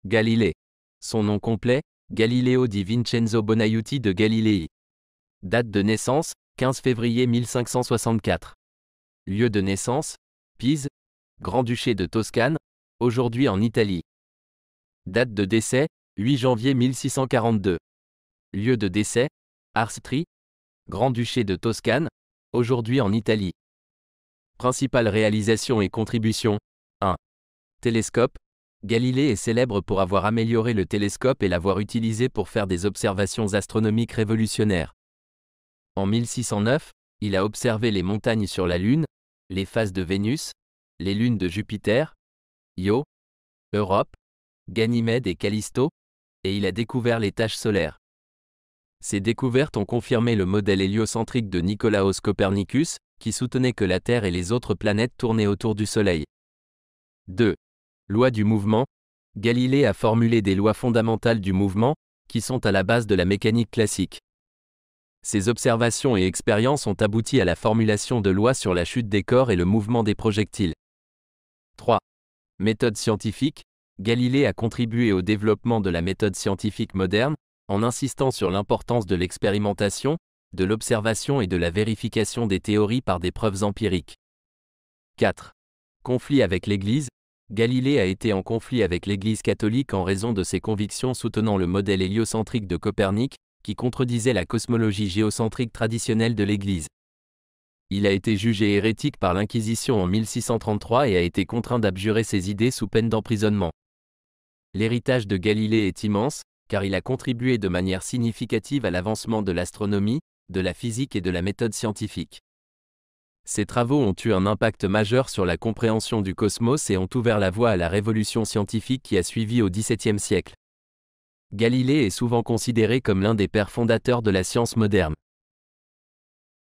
Galilée. Son nom complet, Galileo di Vincenzo Bonaiuti de Galilei. Date de naissance, 15 février 1564. Lieu de naissance, Pise, Grand-Duché de Toscane, aujourd'hui en Italie. Date de décès, 8 janvier 1642. Lieu de décès, Arstri, Grand-Duché de Toscane, aujourd'hui en Italie. Principales réalisations et contributions. 1. Télescope. Galilée est célèbre pour avoir amélioré le télescope et l'avoir utilisé pour faire des observations astronomiques révolutionnaires. En 1609, il a observé les montagnes sur la Lune, les phases de Vénus, les lunes de Jupiter, Io, Europe, Ganymède et Callisto, et il a découvert les taches solaires. Ces découvertes ont confirmé le modèle héliocentrique de Nicolaos Copernicus, qui soutenait que la Terre et les autres planètes tournaient autour du Soleil. 2. Loi du mouvement. Galilée a formulé des lois fondamentales du mouvement, qui sont à la base de la mécanique classique. Ces observations et expériences ont abouti à la formulation de lois sur la chute des corps et le mouvement des projectiles. 3. Méthode scientifique. Galilée a contribué au développement de la méthode scientifique moderne, en insistant sur l'importance de l'expérimentation, de l'observation et de la vérification des théories par des preuves empiriques. 4. Conflit avec l'Église. Galilée a été en conflit avec l'Église catholique en raison de ses convictions soutenant le modèle héliocentrique de Copernic, qui contredisait la cosmologie géocentrique traditionnelle de l'Église. Il a été jugé hérétique par l'Inquisition en 1633 et a été contraint d'abjurer ses idées sous peine d'emprisonnement. L'héritage de Galilée est immense, car il a contribué de manière significative à l'avancement de l'astronomie, de la physique et de la méthode scientifique. Ses travaux ont eu un impact majeur sur la compréhension du cosmos et ont ouvert la voie à la révolution scientifique qui a suivi au XVIIe siècle. Galilée est souvent considéré comme l'un des pères fondateurs de la science moderne.